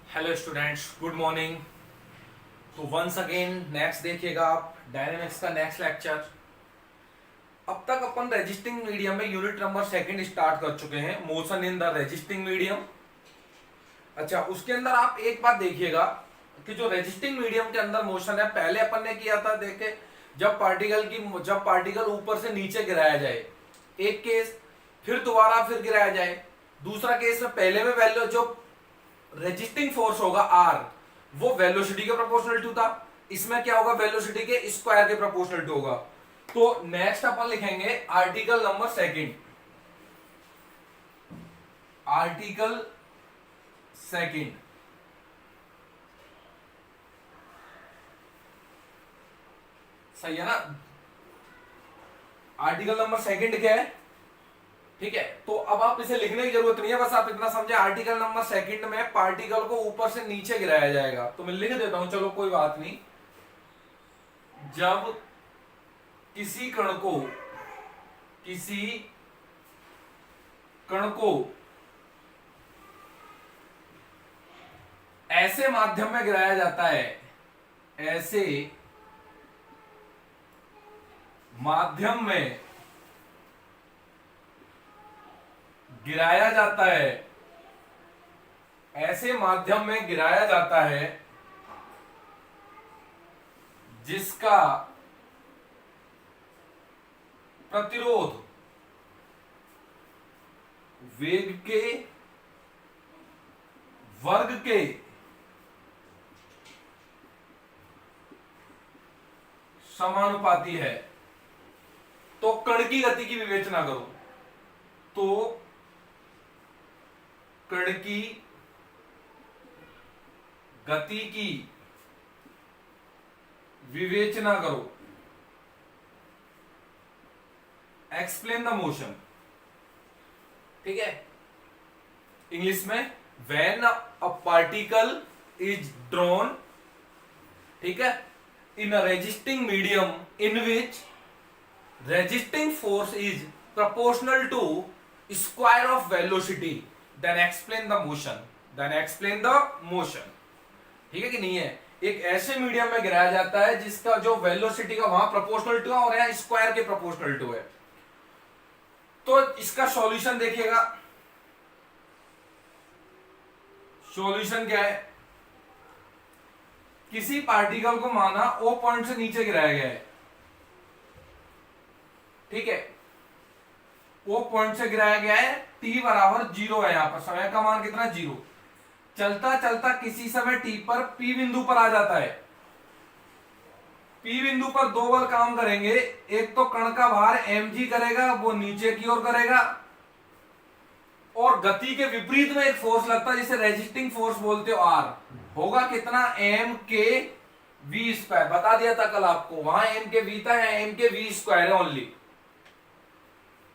Hello students, good morning. तो once again next देखिएगा आप डायनेमिक्स का नेक्स्ट लेक्चर। अब तक अपन रेजिस्टिंग मीडियम में यूनिट नंबर सेकंड स्टार्ट कर चुके हैं, motion in the resisting medium. अच्छा, उसके अंदर आप एक बात देखिएगा कि जो रेजिस्टिंग मीडियम के अंदर मोशन है, पहले अपन ने किया था, देखे, जब पार्टिकल ऊपर से नीचे गिराया जाए, एक केस, फिर दोबारा फिर गिराया जाए, दूसरा केस में पहले में वैल्यू जो रेजिस्टिंग फोर्स होगा आर, वो वेलोसिटी के प्रोपोर्शनल टू था। इसमें क्या होगा, वेलोसिटी के स्क्वायर के प्रोपोर्शनल टू होगा। तो नेक्स्ट अपन लिखेंगे article number second. Article second सही है ना। आर्टिकल नंबर सेकंड क्या है, ठीक है। तो अब आप इसे लिखने की जरूरत नहीं है, बस आप इतना समझे आर्टिकल नंबर सेकंड में पार्टिकल को ऊपर से नीचे गिराया जाएगा। तो मैं लिख देता हूं, चलो कोई बात नहीं। जब किसी कण को ऐसे माध्यम में गिराया जाता है, ऐसे माध्यम में गिराया जाता है, ऐसे माध्यम में गिराया जाता है जिसका प्रतिरोध वेग के वर्ग के समानुपाती है। तो कण की गति की विवेचना करो, तो कण की गति की विवेचना करो। एक्सप्लेन द मोशन, ठीक है। इंग्लिश में when a particle is drawn, ठीक है, in a resisting medium in which resisting force is proportional to square of velocity, then explain the motion। ठीक है कि नहीं है। एक ऐसे मीडियम में गिराया जाता है जिसका जो वेलोसिटी का वहां प्रोपोर्शनल टू है और यहां स्क्वायर के प्रोपोर्शनल टू है। तो इसका सॉल्यूशन देखिएगा। सॉल्यूशन क्या है, किसी पार्टिकल को माना ओ पॉइंट से नीचे गिराया गया है, ठीक है, वो पॉइंट से गिराया गया है, टी बराबर 0 है। यहां पर समय का मान कितना, 0। चलता चलता किसी समय टी पर पी बिंदु पर आ जाता है। पी बिंदु पर दो बल काम करेंगे, एक तो कण का भार mg करेगा, वो नीचे की ओर करेगा, और गति के विपरीत में एक फोर्स लगता है जिसे रेजिस्टिंग फोर्स बोलते हो, आर। होगा कितना, एम के वी स्क्वायर। बता दिया था कल आपको, वहां एम के वी था, एम के वी स्क्वायर है ओनली।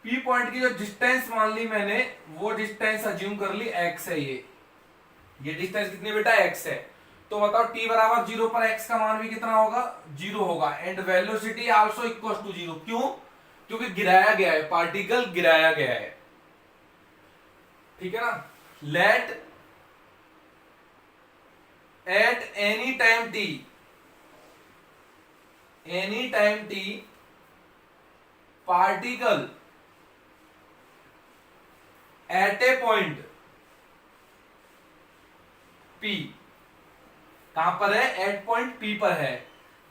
पी पॉइंट की जो डिस्टेंस मान ली मैंने, वो डिस्टेंस अज्यूम कर ली x है। ये डिस्टेंस कितनी बेटा, x है। तो बताओ t बराबर 0 पर x का मान भी कितना होगा, 0 होगा। And velocity also equal to 0। क्यों, क्योंकि गिराया गया है, पार्टिकल गिराया गया है, ठीक है ना। Let at any time t particle at a point P, कहां पर है, एट पॉइंट P पर है।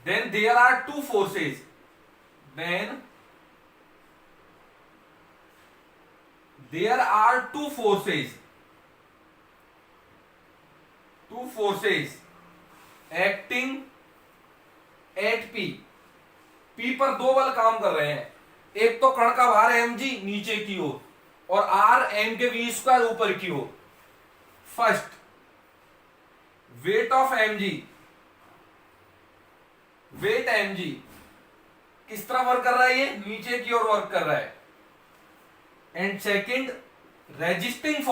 Then there are two forces, acting at P पर दो बल काम कर रहे हैं। एक तो कण का भार mg नीचे की ओर, और r m के वी स्क्वायर ऊपर की ओर। फर्स्ट, वेट mg किस तरह वर्क कर रहा है, ये नीचे की ओर वर्क कर रहा है। एंड सेकंड, रेजिस्टिंग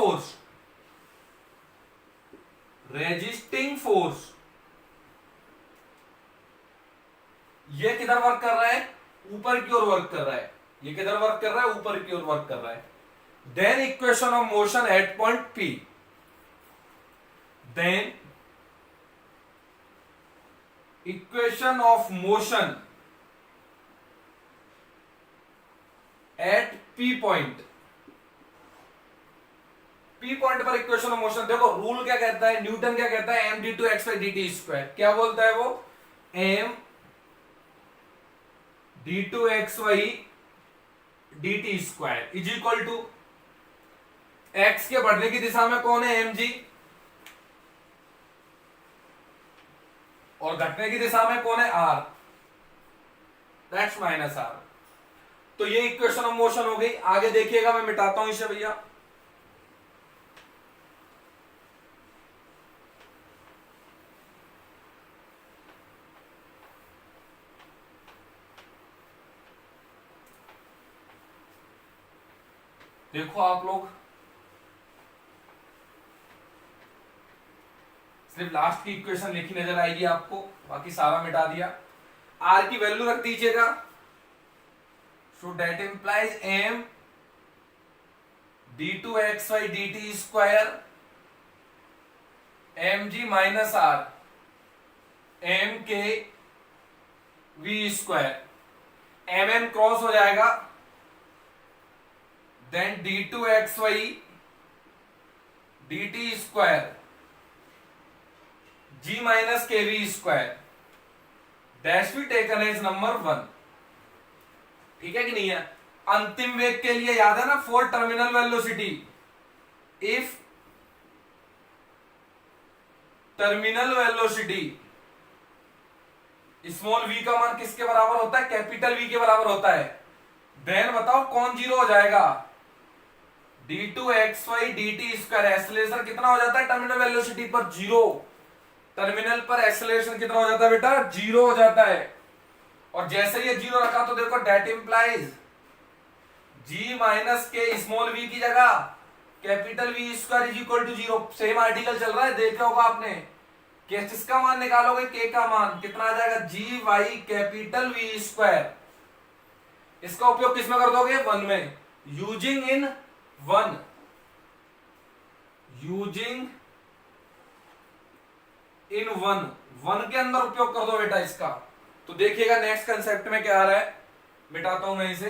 फोर्स ये किधर वर्क कर रहा है, ऊपर की ओर वर्क कर रहा है। ये किधर वर्क कर रहा है, ऊपर की ओर वर्क कर रहा है। Then equation of motion at point P, then equation of motion at P point. P point पर इक्वेशन ऑफ मोशन, देखो रूल क्या कहता है, न्यूटन क्या कहता है, M D two X by D T square. क्या बोलता है वो, M D two X by D T square is equal to X के बढ़ने की दिशा में कौन है, एम जी, और घटने की दिशा में कौन है, आर, दैट्स माइनस आर। तो ये इक्वेशन ऑफ मोशन हो गई। आगे देखिएगा, मैं मिटाता हूं इसे भैया। देखो आप लोग, सिर्फ लास्ट की इक्वेशन लिखी नजर आएगी आपको, बाकी सारा मिटा दिया। आर की वैल्यू रख दीजिएगा। So that implies M D two X by D T square M G minus R M K V square. M M cross हो जाएगा, then D two X by D T square G minus K V square dash भी taken as number 1। ठीक है कि नहीं है। अंतिम वेग के लिए याद है ना, for terminal velocity, if terminal velocity small V का मान किसके बराबर होता है, कैपिटल वी के बराबर होता है, देन बताओ कौन जीरो हो जाएगा, D two X by D T square. Acceleration कितना हो जाता है टर्मिनल वेलोसिटी पर, जीरो। टर्मिनल पर एक्सेलरेशन कितना हो जाता है बेटा, जीरो हो जाता है। और जैसे ये जीरो रखा तो देखो that implies G minus K small V की जगह capital V square is equal to zero. Same article चल रहा है, देखा होगा आपने। किसका मान निकालोगे, के का मान कितना आ जाएगा, G Y capital V square. इसका उपयोग किसमें कर दोगे, वन में, using in one, using in one, one के अंदर उपयोग कर दो बेटा इसका। तो देखिएगा नेक्स्ट कंसेप्ट में क्या आ रहा है, मिटाता हूं मैं इसे।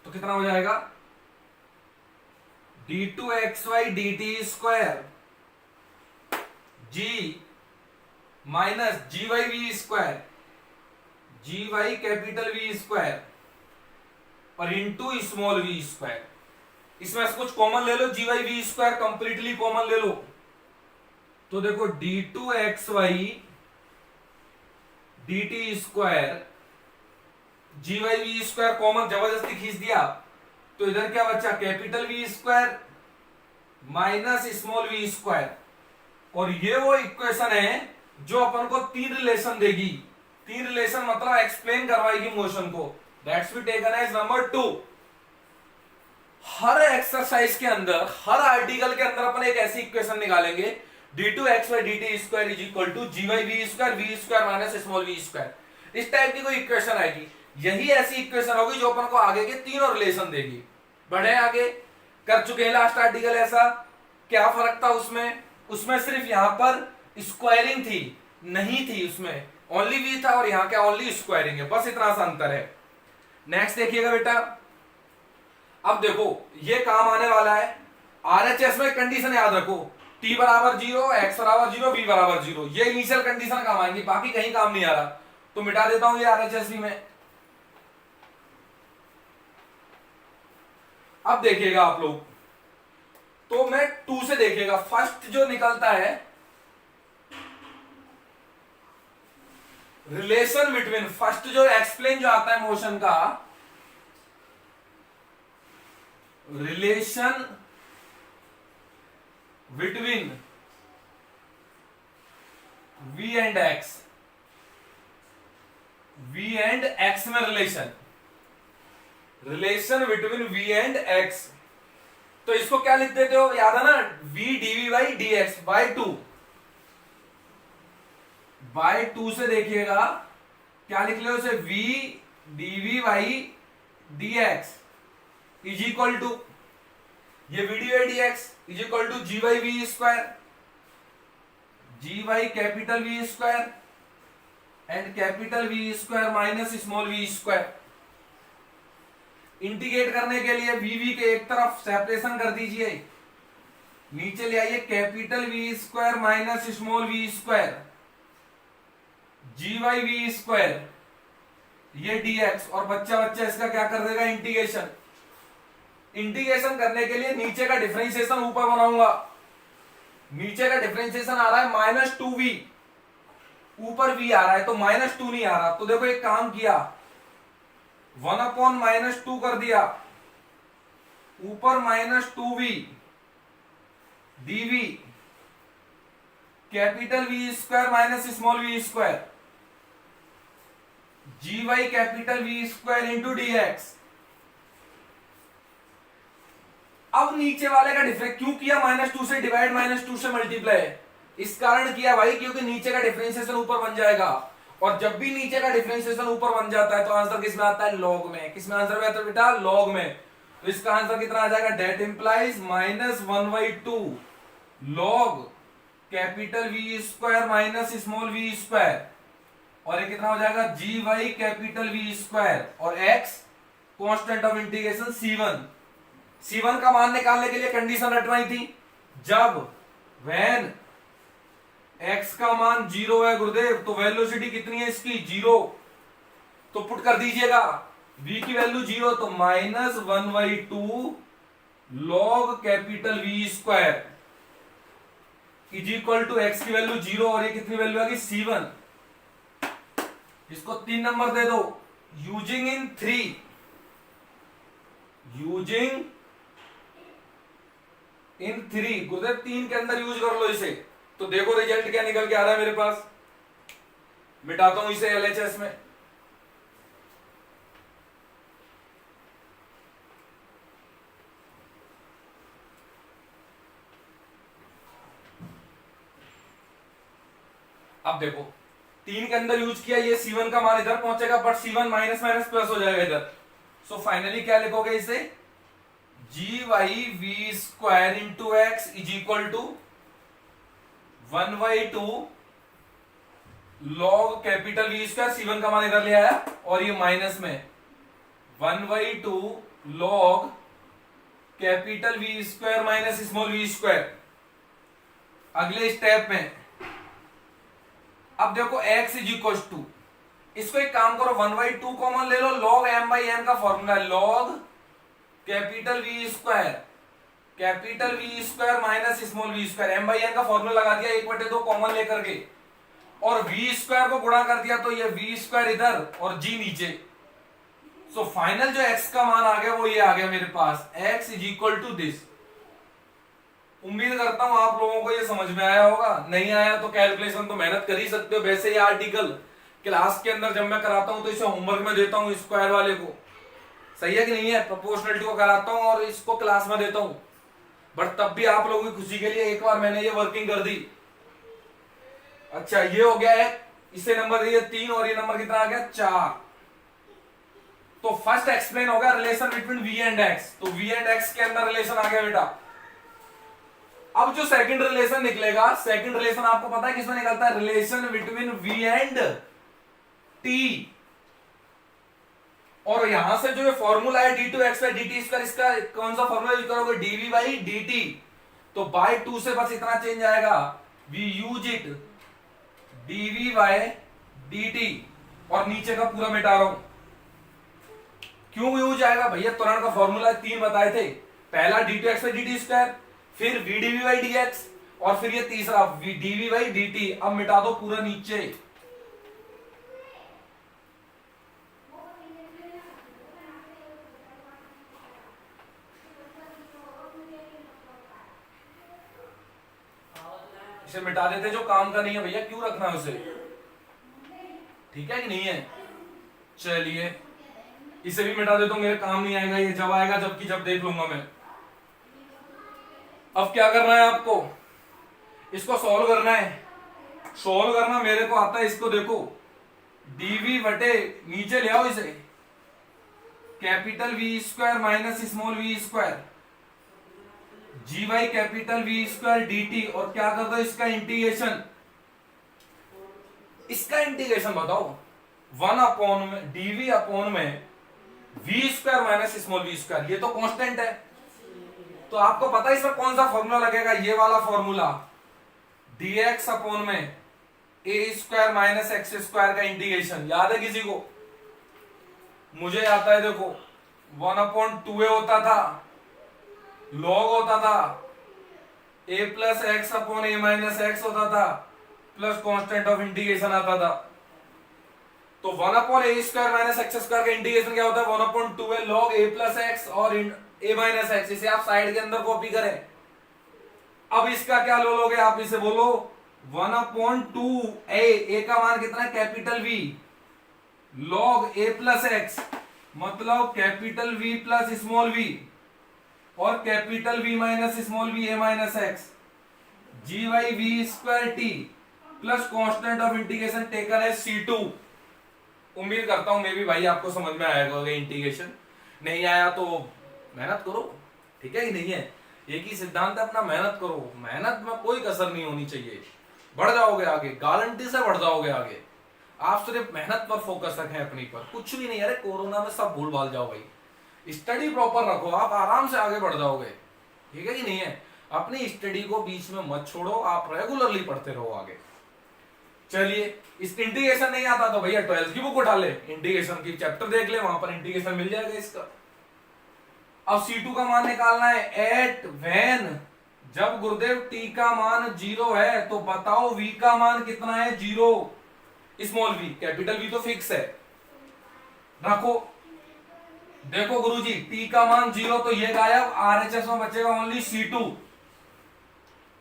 तो कितना हो जाएगा, D two X by D T square G minus G by V square, G Y capital V square और इंटू स्मॉल वी स्क्वायर। इसमें से कुछ कॉमन ले लो, G by V square completely common ले लो। तो देखो D two X by D T square G by V square common जबरदस्ती खींच दिया, तो इधर क्या बचा, capital V square minus small V square. और ये वो इक्वेशन है जो अपन को तीन रिलेशन देगी। तीन रिलेशन मतलब एक्सप्लेन करवाएगी मोशन को। That's be taken as number 2। हर एक्सरसाइज के अंदर, हर आर्टिकल के अंदर अपन एक ऐसी इक्वेशन निकालेंगे, D two X by D T square is equal to G by V square minus small V square. इस टाइप की कोई इक्वेशन आएगी। यही ऐसी इक्वेशन होगी जो अपन को आगे के तीनों रिलेशन देगी। बढ़े आगे, कर चुके हैं लास्ट आर्टिकल ऐसा। क्या फर्क था उसमें, उसमें सिर्फ यहां पर स्क्वायरिंग थी, नहीं थी उसमें, ओनली वी था, और यहां क्या ओनली स्क्वायरिंग है, बस इतना सा अंतर है। नेक्स्ट देखिएगा बेटा, अब देखो ये काम आने वाला है। आरएचएस में कंडीशन याद रखो, टी बराबर 0, एक्स बराबर 0, वी बराबर 0, ये इनिशियल कंडीशन काम आएंगी, बाकी कहीं काम नहीं आ रहा। तो मिटा देता हूं ये आरएचएस में। अब देखिएगा आप लोग, तो मैं 2 से देखिएगा। फर्स्ट जो निकलता है रिलेशन बिटवीन, फर्स्ट जो एक्सप्लेन जो आता है मोशन का, relation between v and x, v and x में relation, relation between v and x। तो इसको क्या लिख देते हो, याद है ना, v dv by dx by 2। By 2 से देखिएगा क्या लिख ले उसे, v dv by dx is equal to ये V D by D X is equal to G by V square, G Y capital V square and capital V square minus small V square. Integrate करने के लिए we we के एक तरफ separation कर दीजिए, नीचे ले आइए capital V square minus small V square, G by V square, ये dx, और बच्चा बच्चा इसका क्या कर देगा इंटीग्रेशन। इंटीग्रेशन करने के लिए नीचे का डिफरेंशिएशन ऊपर बनाऊंगा, नीचे का डिफरेंशिएशन आ रहा है -2v, ऊपर v आ रहा है तो -2 नहीं आ रहा, तो देखो एक काम किया 1/-2 कर दिया, ऊपर -2v dv capital V square minus small V square, G Y capital V square into D X. अब नीचे वाले का डिफरेंस क्यों किया, -2 से डिवाइड -2 से मल्टीप्लाई, इस कारण किया भाई क्योंकि नीचे का डिफरेंशिएशन ऊपर बन जाएगा, और जब भी नीचे का डिफरेंशिएशन ऊपर बन जाता है तो आंसर किस में आता है, लॉग में। किस में आंसर आता है बेटा, लॉग में। तो इसका आंसर कितना आ जाएगा, that implies -1/2 log capital V square minus small V square, और ये कितना हो जाएगा, G Y capital V square, और X constant of integration C1। C1 का मान निकालने के लिए कंडीशन रटवाई थी, जब व्हेन x का मान 0 है गुरुदेव, तो वेलोसिटी कितनी है इसकी, 0, तो पुट कर दीजिएगा v की वैल्यू 0, तो -1/2 log capital V square is equal to X की वैल्यू 0, और ये कितनी वैल्यू आएगी C1। इसको 3 नंबर दे दो, यूजिंग इन 3, यूजिंग इन 3, गुरुदेव 3 के अंदर यूज कर लो इसे, तो देखो रिजल्ट क्या निकल के आ रहा है मेरे पास। मिटाता हूं इसे एलएचएस में, अब देखो 3 के अंदर यूज किया, ये C1 का मान इधर पहुंचेगा, but C1 minus minus plus हो जाएगा इधर। सो फाइनली क्या लिखोगे इसे, G by V square into X is equal to 1/2 log capital V square, C1 का मान इधर ले आया, और ये माइनस में 1/2 log capital V square minus small V square. अगले स्टेप में अब देखो x इज इक्वल टू, इसको एक काम करो 1/2 कॉमन ले लो, log m/n का फॉर्मूला है log capital V square minus small V square, m/n का फॉर्मूला लगा दिया 1/2 कॉमन लेकर के, और v स्क्वायर को गुणा कर दिया, तो ये v स्क्वायर इधर और g नीचे। सो फाइनल जो x का मान आ गया वो ये आ गया मेरे पास, x is equal to this. उम्मीद करता हूं आप लोगों को ये समझ में आया होगा, नहीं आया तो कैलकुलेशन तो मेहनत कर ही सकते हो। वैसे ये आर्टिकल क्लास के अंदर जब मैं कराता हूं तो इसे होमवर्क में देता हूं, स्क्वायर वाले को, सही है कि नहीं है, प्रोपोर्शनलिटी को कराता हूं और इसको क्लास में देता हूं, बट तब भी आप लोगों की खुशी के लिए एक बार मैंने ये वर्किंग कर दी। अच्छा ये हो गया है, इसे नंबर दिए 3 और ये नंबर कितना आ गया 4। तो फर्स्ट एक्सप्लेन हो गया relation between v and x, तो v एंड x के अंदर रिलेशन आ गया बेटा। अब जो सेकंड रिलेशन निकलेगा, सेकंड रिलेशन आपको पता है किसमें निकलता है, relation between v and t, और यहां से जो फॉर्मूला है d2x/dt², इसका कौन सा फॉर्मूला यूज करोगे, dv/dt, तो बाय 2 से बस इतना चेंज आएगा, वी यूज इट dv/dt, और नीचे का पूरा मिटा रहा हूं। क्यों यूज आएगा भैया, त्वरण का फॉर्मूला 3 बताए थे, पहला d2x/dt², फिर v dv/dx, और फिर ये तीसरा v dv/dt। अब मिटा दो पूरा नीचे, इसे मिटा देते, जो काम का नहीं है भैया क्यों रखना है उसे, ठीक है कि नहीं है। चलिए इसे भी मिटा देता हूं, मेरे काम नहीं आएगा ये, जब आएगा जबकि जब देख लूंगा मैं। अब क्या करना है आपको, इसको सॉल्व करना है, सॉल्व करना मेरे को आता है, इसको देखो dv बटे नीचे ले आओ इसे, capital V square minus small V square, G Y capital V square D T, और क्या कर दो इसका इंटीग्रेशन, इसका इंटीग्रेशन बताओ, 1 में डीवी अपॉन में V square minus small V square, ये तो कांस्टेंट है, तो आपको पता है इसमें कौन सा फॉर्मूला लगेगा, ये वाला फॉर्मूला, dx अपॉन में ए स्क्वायर माइनस एक्स स्क्वायर का इंटीग्रेशन, याद है किसी को? मुझे आता है, देखो 1/2a होता था, log होता था, a plus x upon A minus x होता था, प्लस कांस्टेंट ऑफ इंटीग्रेशन आता था। तो 1/a square minus x square का इंटीग्रेशन क्या होता है, 1/2a log a plus x और a माइनस एक्स, इसे आप साइड के अंदर कॉपी करें। अब इसका क्या लो लोगे आप, इसे बोलो 1/2a, a का मान कितना है capital V, log a plus X, मतलब capital V plus small v, और capital V minus small v a minus X, G by V square T plus constant of integration taken है C2। उम्मीद करता हूं मैं भी भाई आपको समझ में आएगा इंटीग्रेशन, नहीं आया तो मेहनत करो, ठीक है कि नहीं है, एक ही सिद्धांत है अपना, मेहनत करो, मेहनत में कोई कसर नहीं होनी चाहिए, बढ़ जाओगे आगे, गारंटी से बढ़ जाओगे आगे। आप सिर्फ मेहनत पर फोकस रखें अपनी पर, कुछ भी नहीं, अरे कोरोना में सब भूल भाल जाओ भाई, स्टडी प्रॉपर रखो, आप आराम से आगे बढ़ जाओगे, ठीक है कि नहीं है। अपनी स्टडी को बीच में मत छोड़ो, आप रेगुलरली पढ़ते रहो आगे। चलिए, इस इंटीग्रेशन नहीं आता तो भैया 12th की बुक उठा ले, इंटीग्रेशन की चैप्टर देख ले, वहां पर इंटीग्रेशन मिल जाएगा इसका। अब C2 का मान निकालना है, एट व्हेन, जब गुरुदेव t का मान 0 है तो बताओ v का मान कितना है, 0, स्मॉल v, कैपिटल V तो फिक्स है, रखो। देखो गुरुजी t का मान 0 तो ये गायब, RHS में बचेगा ओनली C2,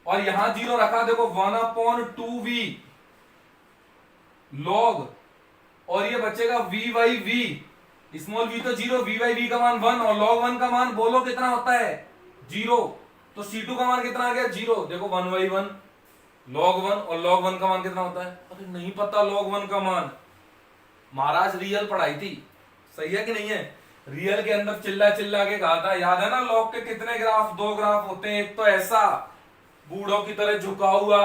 और यहां 0 रखा, देखो 1/2v log, और ये बचेगा v by v, small v तो 0, v बाई v का मान 1, और log 1 का मान बोलो कितना होता है, 0, तो C2 का मान कितना आ गया, 0, देखो 1/1 log 1, और log 1 का मान कितना होता है, अरे नहीं पता log 1 का मान, महाराज रियल पढ़ाई थी, सही है कि नहीं है, रियल के अंदर चिल्ला चिल्ला के कहा था, याद है ना, log के कितने ग्राफ, 2 ग्राफ होते हैं, एक तो ऐसा बूढ़ों की तरह झुका हुआ,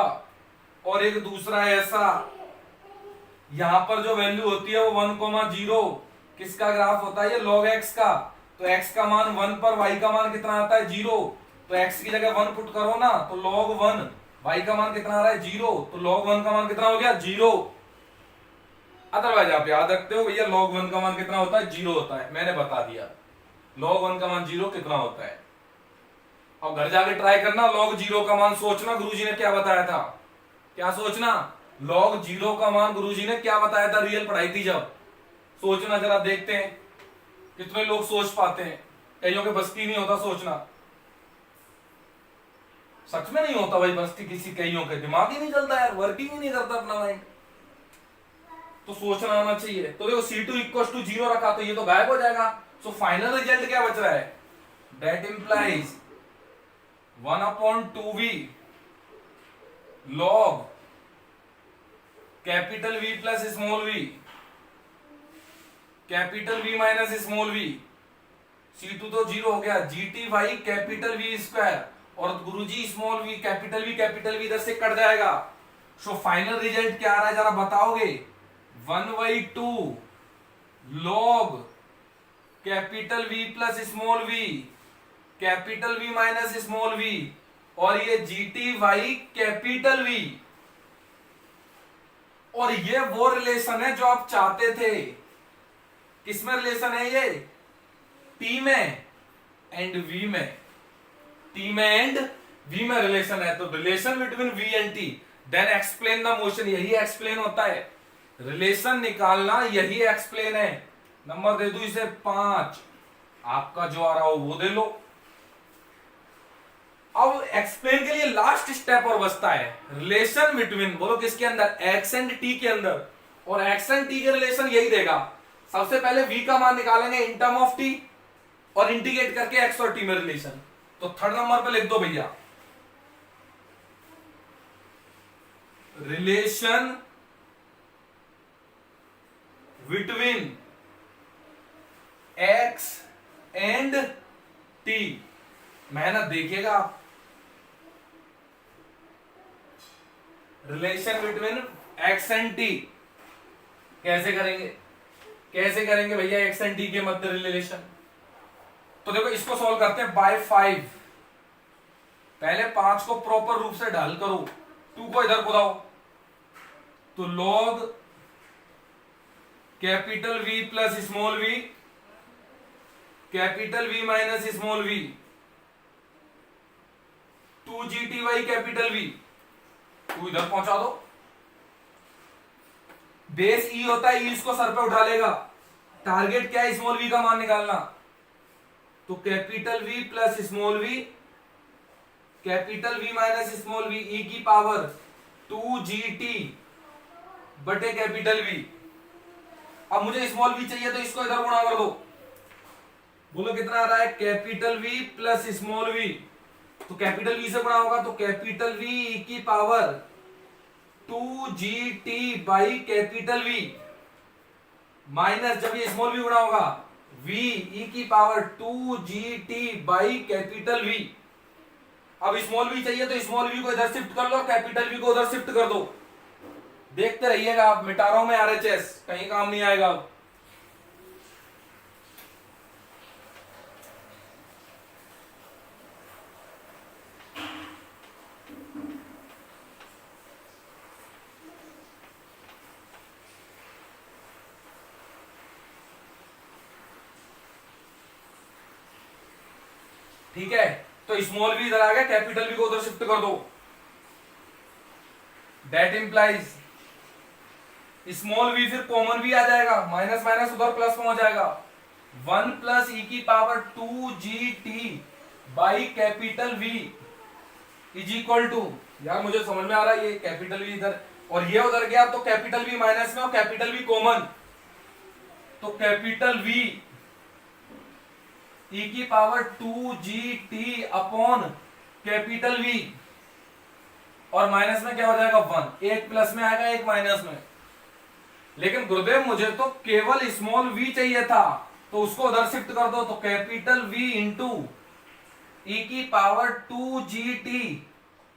और एक दूसरा ऐसा, यहां पर जो वैल्यू होती है वो 1,0 किसका ग्राफ होता है, ये log x का, तो x का मान 1 पर y का मान कितना आता है, 0, तो x की जगह 1 पुट करो ना, तो log 1, y का मान कितना आ रहा है, 0, तो log 1 का मान कितना हो गया, 0। अदरवाइज आप याद रखते हो भैया log 1 का मान कितना होता है, 0 होता है, मैंने बता दिया log 1 का मान 0 कितना होता है। अब घर जाके ट्राई करना, log 0 का मान सोचना गुरुजी ने क्या बताया था, क्या सोचना, log 0 का मान गुरुजी ने क्या बताया था, रियल पढ़ाई थी जब, सोचना जरा, देखते हैं कितने लोग सोच पाते हैं, कईयों के बस की नहीं होता सोचना, सच में नहीं होता भाई बस की, किसी कईयों के दिमाग ही नहीं चलता यार, वर्किंग ही नहीं करता अपना माइंड, तो सोचना आना चाहिए। तो देखो C2 इक्वल टू 0 रखा तो ये तो गायब हो जाएगा, सो फाइनल रिजल्ट क्या बच रहा है, that implies 1/2v log capital V plus small v, capital V minus small v, C2 तो 0 हो गया, GT Y capital V square, और गुरुजी स्मॉल v कैपिटल V इधर से कट जाएगा, सो फाइनल रिजल्ट क्या आ रहा है जरा बताओगे, 1/2 log capital V plus small v, capital V minus small v, और ये GT वाई कैपिटल V, और ये वो रिलेशन है जो आप चाहते थे, किसमें रिलेशन है ये, T में एंड V में, T में एंड V में रिलेशन है, तो relation between V and T, then explain the motion, यही एक्सप्लेन होता है, रिलेशन निकालना यही एक्सप्लेन है। नंबर दे दू इसे 5, आपका जो आ रहा हो वो दे लो। अब एक्सप्लेन के लिए लास्ट स्टेप और बचता है, रिलेशन बिटवीन, बोलो किसके अंदर, एक्स एंड टी के अंदर, और एक्स एंड टी के रिलेशन यही देगा। सबसे पहले v का मान निकालेंगे इन टर्म ऑफ t, और इंटीग्रेट करके एक्स और टी में रिलेशन, तो थर्ड नंबर पे लिख दो भैया, relation between x and T, मेहनत देखिएगा आप, relation between x and T. कैसे करेंगे, कैसे करेंगे भैया एक्स एंड टी के मध्य रिलेशन? तो देखो इसको सॉल्व करते हैं बाय 5। पहले 5 को प्रॉपर रूप से ढाल करो, 2 को इधर बुलाओ, तो log capital V plus small V, capital V minus small V, 2GTY capital V, 2 इधर पहुंचा दो। बेस ई होता है, ई इसको सर पे उठा लेगा। टारगेट क्या है, स्मॉल वी का मान निकालना। तो capital V plus small V, capital V minus small V, E की पावर 2GT बटे कैपिटल वी। अब मुझे स्मॉल वी चाहिए तो इसको इधर गुणा कर दो। बोलो कितना आ रहा है, capital V plus small V, तो कैपिटल वी से गुणा होगा तो कैपिटल वी ई की power 2GT by capital V, minus जब ये स्मॉल वी गुणा होगा v ई की power 2GT by capital V. अब स्मॉल वी चाहिए तो स्मॉल वी को इधर शिफ्ट कर लो, कैपिटल वी को उधर शिफ्ट कर दो। देखते रहिएगा आप, मिटा रहा हूं मैं RHS, कहीं काम नहीं आएगा अब। ठीक है, तो स्मॉल वी इधर आ गया, कैपिटल वी को उधर शिफ्ट कर दो। दैट इंप्लाइज स्मॉल वी फिर कॉमन भी आ जाएगा, माइनस माइनस उधर प्लस में हो जाएगा। 1 प्लस ई की power 2GT by capital V is equal to, यार मुझे समझ में आ रहा है, ये कैपिटल वी इधर और ये उधर गया तो कैपिटल वी माइनस में और कैपिटल वी कॉमन, तो कैपिटल वी ई की power 2GT upon capital V, और माइनस में क्या हो जाएगा 1, एक प्लस में आएगा एक माइनस में। लेकिन गुरुदेव मुझे तो केवल स्मॉल वी चाहिए था, तो उसको उधर शिफ्ट कर दो, तो कैपिटल वी इंटू ई की power 2GT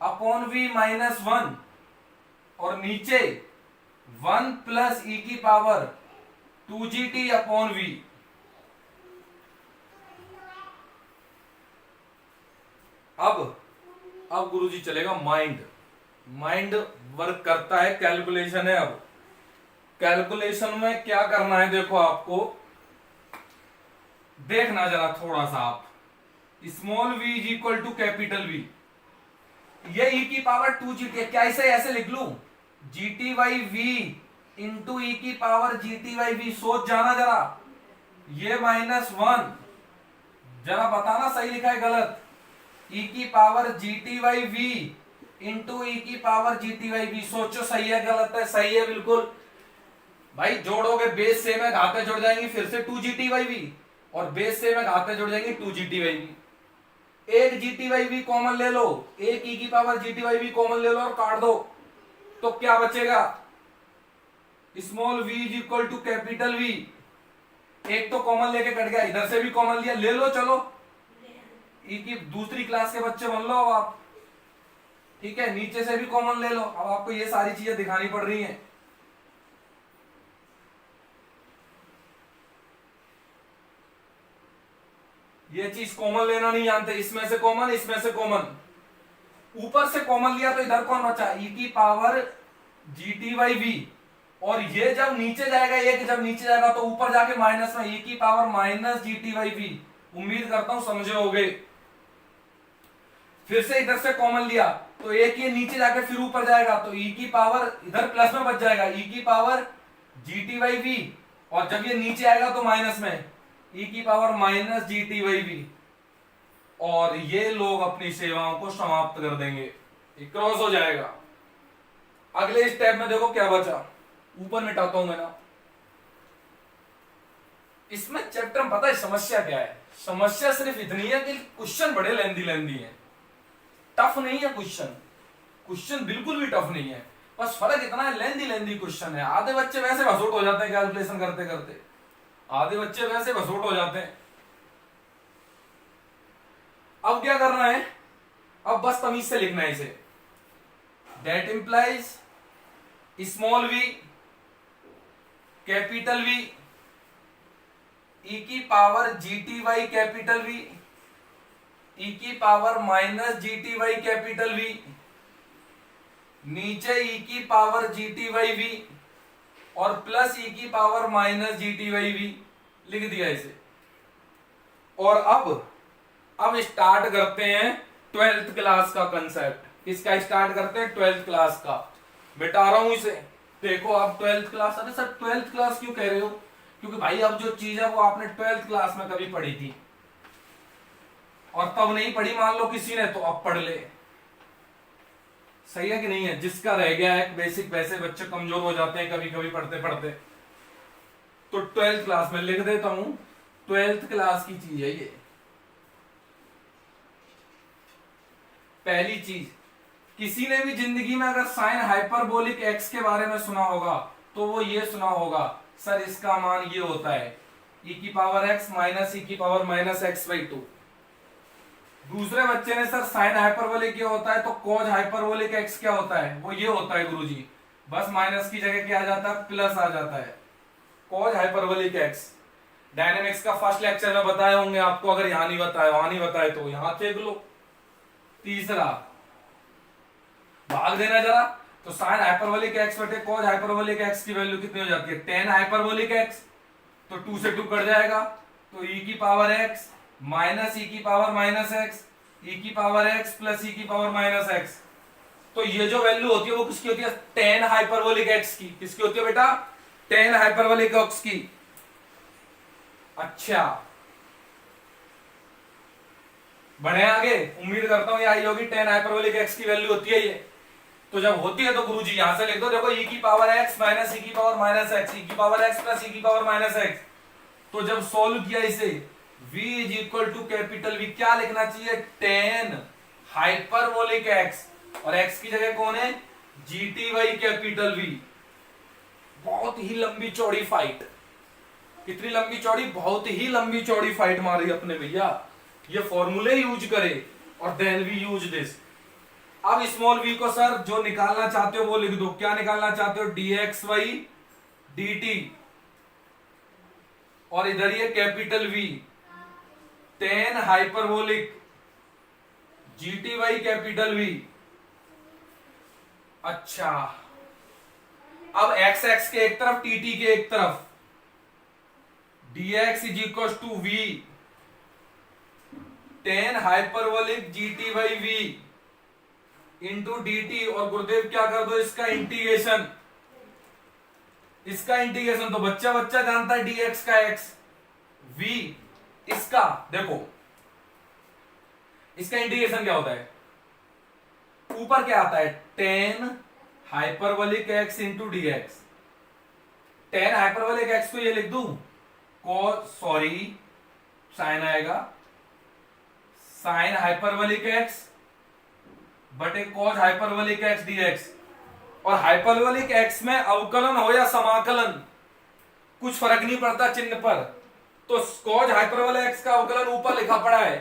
upon we minus 1, और नीचे 1 प्लस ई की पावर 2GT अपॉन वी। अब गुरुजी चलेगा माइंड, माइंड वर्क करता है, कैलकुलेशन है। अब कैलकुलेशन में क्या करना है, देखो आपको देखना जरा थोड़ा सा आप, small v is equal to capital V, ये e की पावर 2GT, क्या इसे ऐसे लिख लू, GT by V into E की पावर GT बाई V। सोच जाना जरा, ये -1, जरा बताना सही लिखा है गलत, e की power GT by V into E की पावर GT बाई V। सोचो सही है गलत है, सही है बिल्कुल भाई। जोड़ोगे बेस सेम है, घाते जुड़ जाएंगी, फिर से 2GT बाई V, और बेस सेम है, घाते जुड़ जाएंगी 2GT बाई V। एक GT बाई V कॉमन ले लो, एक e की power GT by V common ले लो और काट दो, तो क्या बचेगा, small v is equal to capital V। एक तो कॉमन लेके कट गया, इधर से भी कॉमन लिया, ले लो चलो, ई की दूसरी क्लास के बच्चे बन लो अब आप, ठीक है। नीचे से भी कॉमन ले लो, अब आपको ये सारी चीजें दिखानी पड़ रही हैं। ये चीज कॉमन लेना नहीं जानते, इसमें से कॉमन, इसमें से कॉमन, ऊपर से कॉमन लिया तो इधर कौन बचा, ई की पावर GT बाई V, और ये जब नीचे जाएगा, एक जब नीचे जाएगा तो ऊपर जाके माइनस में ई की power minus GT by V। उम्मीद करता हूं समझे होगे। फिर से इधर से कॉमन लिया तो एक ये नीचे जाके फिर ऊपर जाएगा, तो ई की पावर इधर प्लस में बच जाएगा, ई की पावर GT बाई V, और जब ये नीचे आएगा तो माइनस में ई की power minus GT by V, और ये लोग अपनी सेवाओं को समाप्त कर देंगे, क्रॉस हो जाएगा। अगले स्टेप में देखो क्या बचा, ऊपर मिटाता हूं मैं ना। इसमें चैप्टर में पता है समस्या क्या है, समस्या सिर्फ इतनी है कि क्वेश्चन बड़े लेंदी है, टफ नहीं है क्वेश्चन, क्वेश्चन बिल्कुल भी टफ नहीं है, बस फर्क इतना है लेंदी क्वेश्चन है। आधे बच्चे वैसे भसोट हो जाते हैं कैलकुलेशन करते करते, आधे बच्चे वैसे भसोट हो जाते हैं। अब क्या करना है, अब बस तमीज से लिखना है इसे, that implies small v capital V e की power GTy capital V e की power minus GTy capital V नीचे e की पावर GTy V और प्लस e की पावर माइनस GTy V लिख दिया इसे। और अब स्टार्ट करते हैं 12th क्लास का कंसेप्ट। किसका स्टार्ट करते हैं? 12th क्लास का। मिटा रहा हूं इसे। देखो अब 12th क्लास, अरे सर 12th क्लास क्यों कह रहे हो? क्योंकि भाई अब जो चीज है वो आपने 12th क्लास में कभी पढ़ी थी और तब नहीं पढ़ी मान लो किसी ने, तो अब पढ़ ले। सही है कि नहीं है? जिसका रह गया है बेसिक, वैसे बच्चे कमजोर हो जाते हैं कभी कभी पढ़ते पढ़ते। तो 12th क्लास में लिख देता हूं, 12th क्लास की चीज है ये। पहली चीज, किसी ने भी जिंदगी में अगर साइन हाइपरबोलिक एक्स के बारे में सुना होगा तो वो ये सुना होगा, सर इसका मान ये होता है e की पावर x माइनस e की पावर माइनस x/2। दूसरे बच्चे ने सर साइन हाइपरबोलिक ये होता है, तो कॉज हाइपरबोलिक x क्या होता है? वो ये होता है गुरुजी, बस माइनस की जगह क्या आ जाता है? प्लस आ जाता है। कॉज हाइपरबोलिक x डायनेमिक्स का फर्स्ट लेक्चर में बताए होंगे आपको, अगर यहां नहीं बताए, वहां नहीं बताए तो यहां देख लो। तीसरा, भाग देना जरा, तो साइन हाइपरबोलिक x बटे कॉज हाइपरबोलिक x की वैल्यू कितनी हो जाती है? tan हाइपरबोलिक x, तो 2 से 2 कट जाएगा, तो e की पावर x माइनस e की पावर माइनस x, e की पावर x प्लस e की पावर माइनस x। तो ये जो वैल्यू होती है वो किसकी होती है? tan हाइपरबोलिक x की। किसकी होती है बेटा? tan हाइपरबोलिक x की। अच्छा, बढ़े आगे। उम्मीद करता हूं ये आई होगी। tan हाइपरबोलिक x की वैल्यू होती है ये। तो जब होती है तो गुरुजी यहां से लिख दो, देखो e की पावर x माइनस e की पावर माइनस x, e की पावर x प्लस e की पावर माइनस x। तो जब सॉल्व किया इसे, v is equal to capital V, क्या लिखना चाहिए? tan हाइपरबोलिक x, और x की जगह कौन है? GTy capital V। बहुत ही लंबी चौड़ी फाइट। कितनी लंबी चौड़ी? बहुत ही लंबी चौड़ी फाइट मारी अपने भैया। ये फॉर्मूले यूज करे और देन वी यूज दिस। अब स्मॉल v को सर जो निकालना चाहते हो वो लिख दो। क्या निकालना चाहते हो? dxy dt, और इधर ये capital V tan hyperbolic GTy capital V। अच्छा, अब x x के एक तरफ, tt के एक तरफ, dx is equal to v tan hyperbolic GTy v into dt, और गुरुदेव क्या कर दो? इसका इंटीग्रेशन। इसका इंटीग्रेशन तो बच्चा बच्चा जानता है, dx का x, v इसका, देखो इसका इंटीग्रेशन क्या होता है? ऊपर क्या आता है? tan hyperbolic x into dx। tan hyperbolic x को ये लिख दूं, साइन आएगा, साइन हाइपरबोलिक x बटे कॉज हाइपरबोलिक x dx। और हाइपरबोलिक x में अवकलन हो या समाकलन कुछ फर्क नहीं पड़ता चिन्ह पर। तो कॉज हाइपरबोलिक x का अवकलन ऊपर लिखा पड़ा है,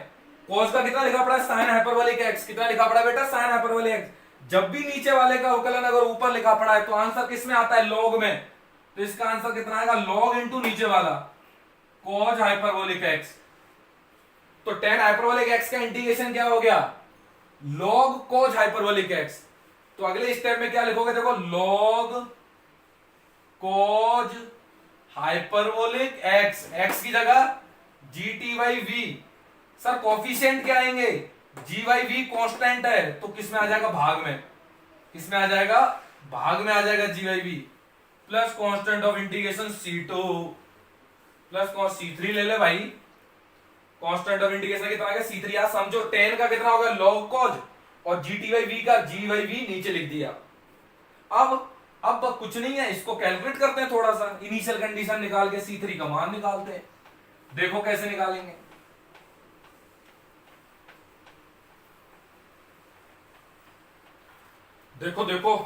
कॉज का कितना लिखा पड़ा है? Sine hyperbolic x। कितना लिखा पड़ा है बेटा? Sine hyperbolic x। जब भी नीचे वाले का अवकलन अगर ऊपर लिखा पड़ा है तो आंसर किस में आता है? लॉग में। तो इसका आंसर कितना आएगा? लॉग इंटू नीचे वाला कॉज हाइपरबोलिक x। तो tan हाइपरबोलिक x का इंटीग्रेशन क्या हो गया? Log cos hyperbolic x। तो अगले स्टेप में क्या लिखोगे? देखो, log cos hyperbolic x, x की जगह GTy v। सर कोफिशिएंट क्या आएंगे? GY कांस्टेंट है, तो किस में आ जाएगा? भाग में। किस में आ जाएगा? भाग में आ जाएगा GY plus constant of integration C2 plus C3 ले ले भाई। कांस्टेंट ऑफ इंटीग्रेशन कितना आ गया? C3। यार समझो, tan का कितना होगा? लॉग कॉज, और GTy का GY नीचे लिख दिया। अब कुछ नहीं है, इसको कैलकुलेट करते हैं थोड़ा सा। इनिशियल कंडीशन निकाल के C3 का मान निकालते हैं। देखो कैसे निकालेंगे। देखो देखो,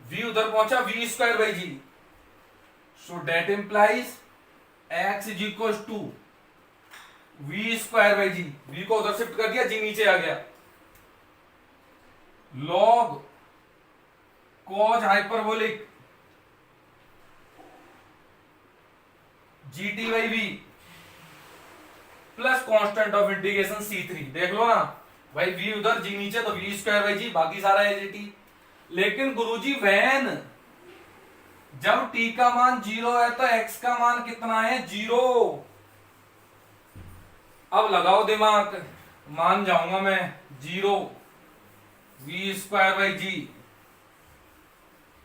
v उधर पहुंचा, v square by G. So that implies x is equal to v square by G. v को उधर शिफ्ट कर दिया, g नीचे आ गया। Log cos hyperbolic GT by V plus constant of integration C3। देख लो ना भाई, v उधर g नीचे तो v स्क्वायर बाई जी, बाकी सारा है gt। लेकिन गुरुजी वैन जब t का मान 0 है तो x का मान कितना है? 0। अब लगाओ दिमाग, मान जाऊंगा मैं 0 v square by G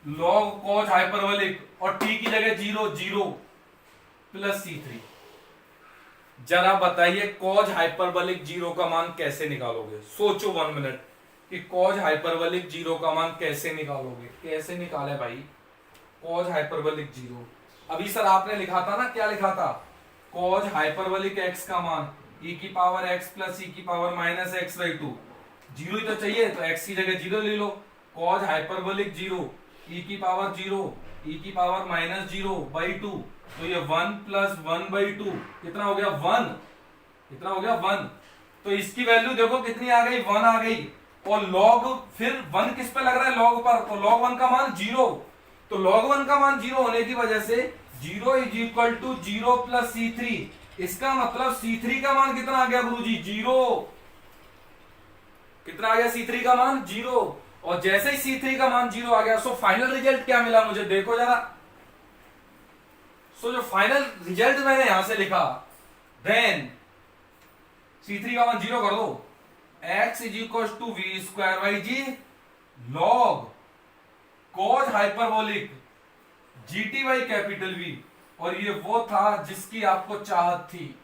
log cos hyperbolic और t की जगह 0 0 प्लस C3। जरा बताइए कॉज हाइपरबोलिक 0 का मान कैसे निकालोगे? सोचो 1 मिनट कि कॉज हाइपरबोलिक 0 का मान कैसे निकालोगे? कैसे निकाले भाई कॉज हाइपरबोलिक 0? अभी सर आपने लिखा था ना, क्या लिखा था? कॉज हाइपरबोलिक x का मान e की पावर x प्लस e की पावर माइनस x बाई 2। 0 ही तो चाहिए, तो x की जगह 0 ले लो। कॉज हाइपरबोलिक 0 e की पावर 0 e की पावर माइनस 0 बाई 2, तो ये 1 प्लस 1 बाई 2 कितना हो गया? 1। कितना हो गया? 1। तो इसकी वैल्यू देखो कितनी आ गई? 1 आ गई। और लॉग, फिर 1 किस पे लग रहा है? लॉग पर। तो लॉग 1 का मान 0। तो लॉग 1 का मान 0 होने की वजह से 0 is equal to 0 plus C3। इसका मतलब C3 का मान कितना आ गया गुरुजी? 0। कितना आ गया C3 का मान? 0। और जैसे ही C3 का मान 0 आ गया, सो फाइनल रिजल्ट क्या मिला मुझे? देखो जरा। सो जो फाइनल रिजल्ट मैंने यहां से लिखा, देन C3 का मान 0 कर दो, x is equal to V square by G log cos hyperbolic GT by capital V. और ये वो था जिसकी आपको चाहत थी,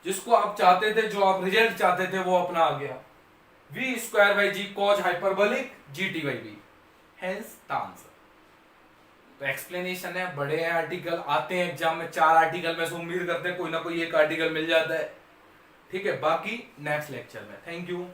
जिसको आप चाहते थे, जो आप रिजल्ट चाहते थे, वो अपना आ गया। V square by G cos hyperbolic GT by V, hence the answer. तो एक्सप्लेनेशन है, बड़े आर्टिकल आते हैं एग्जाम में, 4 आर्टिकल में से उम्मीद करते हैं कोई ना कोई एक आर्टिकल मिल जाता है। ठीक है, बाकी नेक्स्ट लेक्चर में। Thank you.